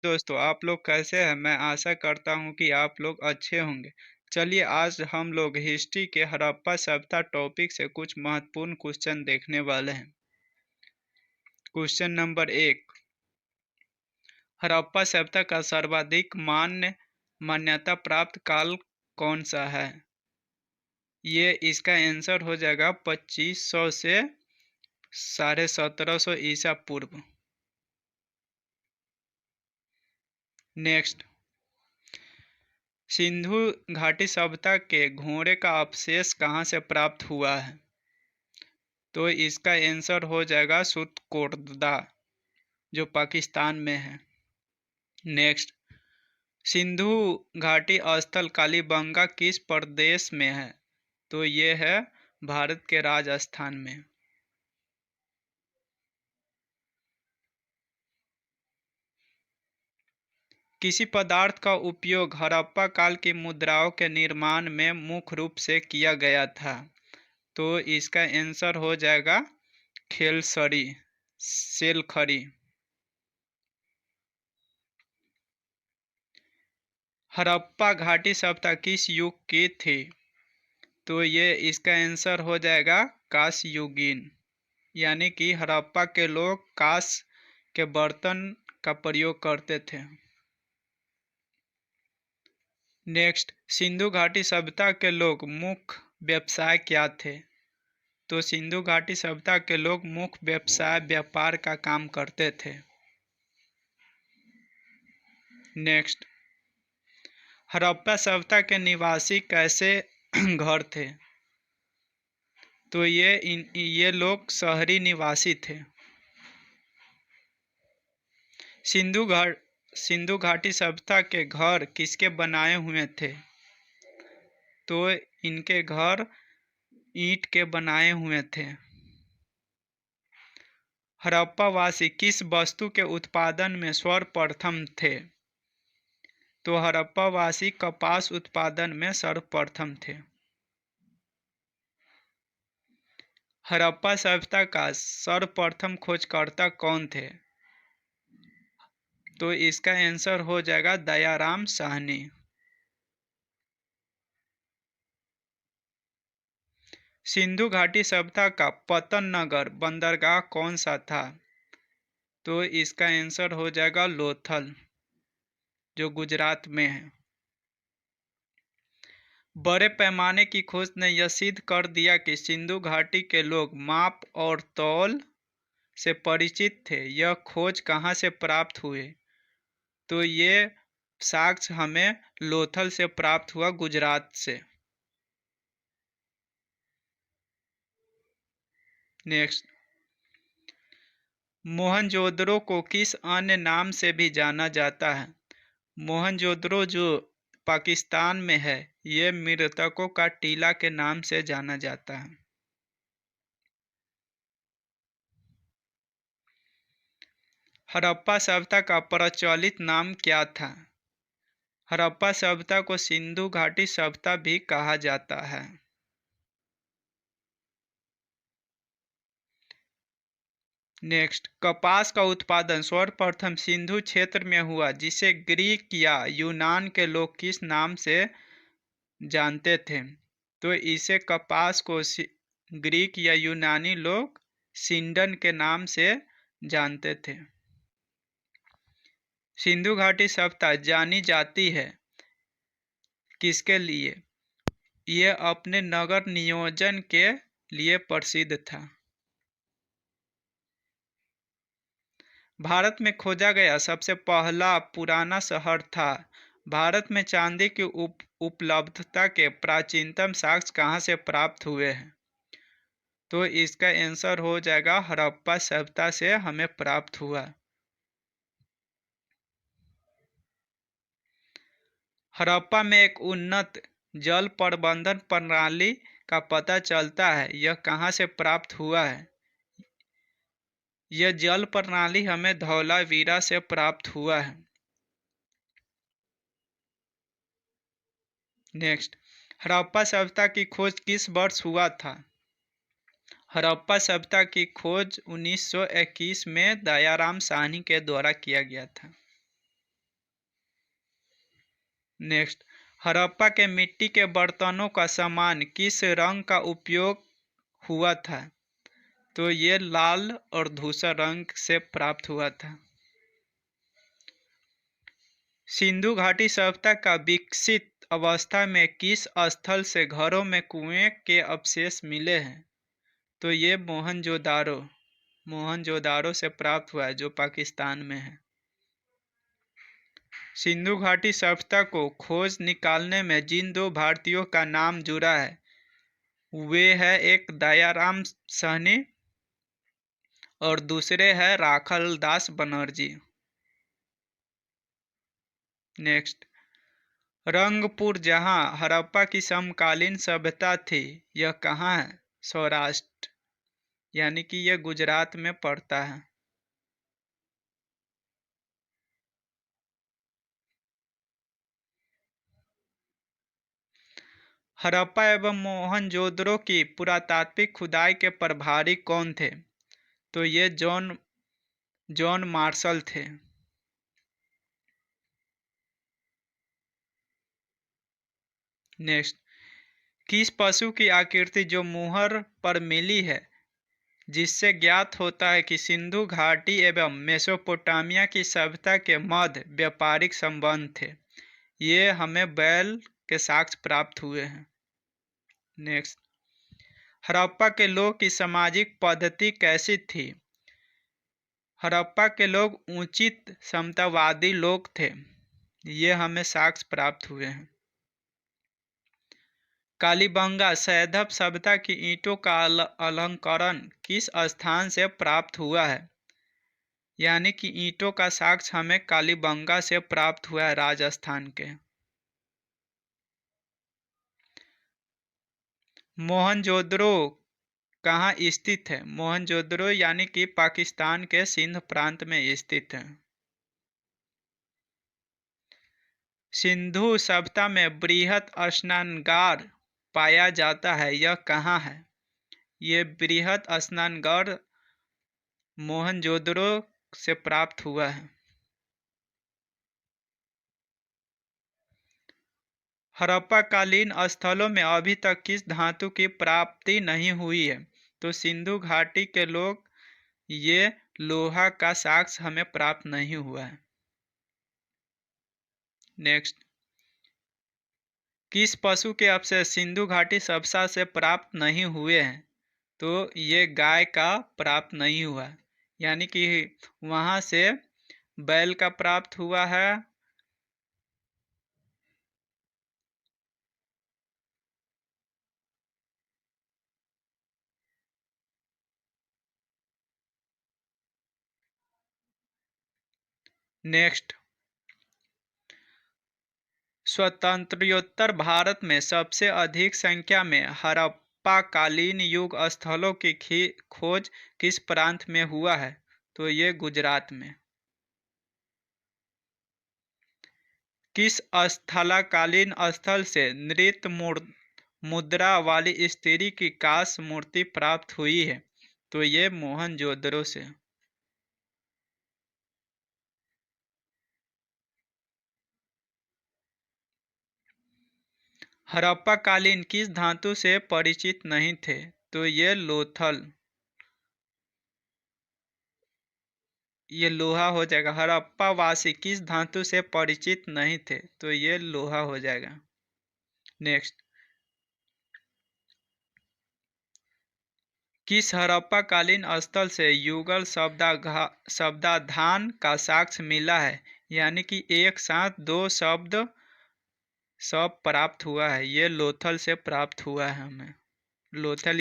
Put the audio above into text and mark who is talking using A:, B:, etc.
A: दोस्तों, आप लोग कैसे हैं? मैं आशा करता हूं कि आप लोग अच्छे होंगे। चलिए आज हम लोग हिस्ट्री के हड़प्पा सभ्यता टॉपिक से कुछ महत्वपूर्ण क्वेश्चन देखने वाले हैं। क्वेश्चन नंबर 1, हड़प्पा सभ्यता का सर्वाधिक मान्यता प्राप्त काल कौन सा है? ये इसका आंसर हो जाएगा 2500 से 1750 ईसा पूर्व। नेक्स्ट, सिंधु घाटी सभ्यता के घोड़े का अवशेष कहाँ से प्राप्त हुआ है? तो इसका आंसर हो जाएगा सुतकोटदा, जो पाकिस्तान में है। नेक्स्ट, सिंधु घाटी स्थल कालीबंगा किस प्रदेश में है? तो ये है भारत के राजस्थान में। किसी पदार्थ का उपयोग हड़प्पा काल की मुद्राओं के निर्माण में मुख्य रूप से किया गया था? तो इसका आंसर हो जाएगा खेलसरी, सेलखरी। हड़प्पा घाटी सभ्यता किस युग की थी? तो ये इसका आंसर हो जाएगा कांस्ययुगीन, यानी कि हड़प्पा के लोग कांस्य के बर्तन का प्रयोग करते थे। नेक्स्ट, सिंधु घाटी सभ्यता के लोग मुख्य व्यवसाय क्या थे? तो सिंधु घाटी सभ्यता के लोग मुख्य व्यवसाय व्यापार का काम करते थे। नेक्स्ट, हड़प्पा सभ्यता के निवासी कैसे घर थे? तो ये लोग शहरी निवासी थे। सिंधु घाटी सभ्यता के घर किसके बनाए हुए थे? तो इनके घर ईंट के बनाए हुए थे। हड़प्पावासी किस वस्तु के उत्पादन में सर्वप्रथम थे? तो हड़प्पावासी कपास उत्पादन में सर्वप्रथम थे। हड़प्पा सभ्यता का सर्वप्रथम खोजकर्ता कौन थे? तो इसका आंसर हो जाएगा दयाराम साहनी। सिंधु घाटी सभ्यता का पतन नगर बंदरगाह कौन सा था? तो इसका आंसर हो जाएगा लोथल, जो गुजरात में है। बड़े पैमाने की खोज ने यह सिद्ध कर दिया कि सिंधु घाटी के लोग माप और तौल से परिचित थे। यह खोज कहाँ से प्राप्त हुए? तो ये साक्ष्य हमें लोथल से प्राप्त हुआ, गुजरात से। नेक्स्ट, मोहनजोदड़ो को किस अन्य नाम से भी जाना जाता है? मोहनजोदड़ो जो पाकिस्तान में है, ये मृतकों का टीला के नाम से जाना जाता है। हड़प्पा सभ्यता का प्रचलित नाम क्या था? हड़प्पा सभ्यता को सिंधु घाटी सभ्यता भी कहा जाता है। नेक्स्ट, कपास का उत्पादन सर्वप्रथम सिंधु क्षेत्र में हुआ, जिसे ग्रीक या यूनान के लोग किस नाम से जानते थे? तो इसे कपास को ग्रीक या यूनानी लोग सिंडन के नाम से जानते थे। सिंधु घाटी सभ्यता जानी जाती है किसके लिए? ये अपने नगर नियोजन के लिए प्रसिद्ध था। भारत में खोजा गया सबसे पहला पुराना शहर था। भारत में चांदी की उपलब्धता के प्राचीनतम साक्ष्य कहाँ से प्राप्त हुए हैं? तो इसका आंसर हो जाएगा हड़प्पा सभ्यता से हमें प्राप्त हुआ। हड़प्पा में एक उन्नत जल प्रबंधन प्रणाली का पता चलता है। यह कहाँ से प्राप्त हुआ है? यह जल प्रणाली हमें धौलावीरा से प्राप्त हुआ है। नेक्स्ट, हड़प्पा सभ्यता की खोज किस वर्ष हुआ था? हड़प्पा सभ्यता की खोज 1921 में दयाराम साहनी के द्वारा किया गया था। नेक्स्ट, हड़प्पा के मिट्टी के बर्तनों का सामान किस रंग का उपयोग हुआ था? तो ये लाल और धूसर रंग से प्राप्त हुआ था। सिंधु घाटी सभ्यता का विकसित अवस्था में किस स्थल से घरों में कुएं के अवशेष मिले हैं? तो ये मोहनजोदारो से प्राप्त हुआ है, जो पाकिस्तान में है। सिंधु घाटी सभ्यता को खोज निकालने में जिन दो भारतीयों का नाम जुड़ा है वे है एक दयाराम सहनी और दूसरे हैं राखल दास बनर्जी। नेक्स्ट, रंगपुर जहां हड़प्पा की समकालीन सभ्यता थी, यह कहाँ है? सौराष्ट्र, यानी कि यह गुजरात में पड़ता है। हड़प्पा एवं मोहनजोदड़ो की पुरातात्विक खुदाई के प्रभारी कौन थे? तो ये जॉन मार्शल थे। नेक्स्ट, किस पशु की आकृति जो मुहर पर मिली है जिससे ज्ञात होता है कि सिंधु घाटी एवं मेसोपोटामिया की सभ्यता के मध्य व्यापारिक संबंध थे? ये हमें बैल के साक्ष्य प्राप्त हुए हैं। नेक्स्ट, हड़प्पा के लोग की सामाजिक पद्धति कैसी थी? हड़प्पा के लोग उचित समतावादी लोग थे। ये हमें साक्ष्य प्राप्त हुए हैं। कालीबंगा सैंधव सभ्यता की ईंटों का अलंकरण किस स्थान से प्राप्त हुआ है? यानी कि ईंटों का साक्ष्य हमें कालीबंगा से प्राप्त हुआ है, राजस्थान के। मोहनजोदड़ो कहाँ स्थित है? मोहनजोदड़ो यानी कि पाकिस्तान के सिंध प्रांत में स्थित है। सिंधु सभ्यता में बृहत स्नानगार पाया जाता है, यह कहाँ है? ये बृहत स्नानगार मोहनजोदड़ो से प्राप्त हुआ है। हड़प्पा कालीन स्थलों में अभी तक किस धातु की प्राप्ति नहीं हुई है? तो सिंधु घाटी के लोग ये लोहा का साक्ष्य हमें प्राप्त नहीं हुआ है। नेक्स्ट, किस पशु के अवशेष सिंधु घाटी सभ्यता से प्राप्त नहीं हुए हैं? तो ये गाय का प्राप्त नहीं हुआ, यानी कि वहां से बैल का प्राप्त हुआ है। नेक्स्ट, स्वतंत्रोत्तर भारत में सबसे अधिक संख्या में हड़प्पा कालीन युग स्थलों की खोज किस प्रांत में हुआ है? तो ये गुजरात में। किस स्थलाकालीन स्थल से नृत्य मुद्रा वाली स्त्री की कांस्य मूर्ति प्राप्त हुई है? तो ये मोहनजोदड़ो से। हड़प्पा कालीन किस धातु से परिचित नहीं थे? तो ये लोथल, ये लोहा हो जाएगा। हड़प्पा वासी किस धातु से परिचित नहीं थे? तो ये लोहा हो जाएगा। नेक्स्ट, किस हड़प्पा कालीन स्थल से युगल शब्दाधान का साक्ष्य मिला है? यानी कि एक साथ दो शब्द सब प्राप्त हुआ है। ये लोथल से प्राप्त हुआ है हमें। लोथल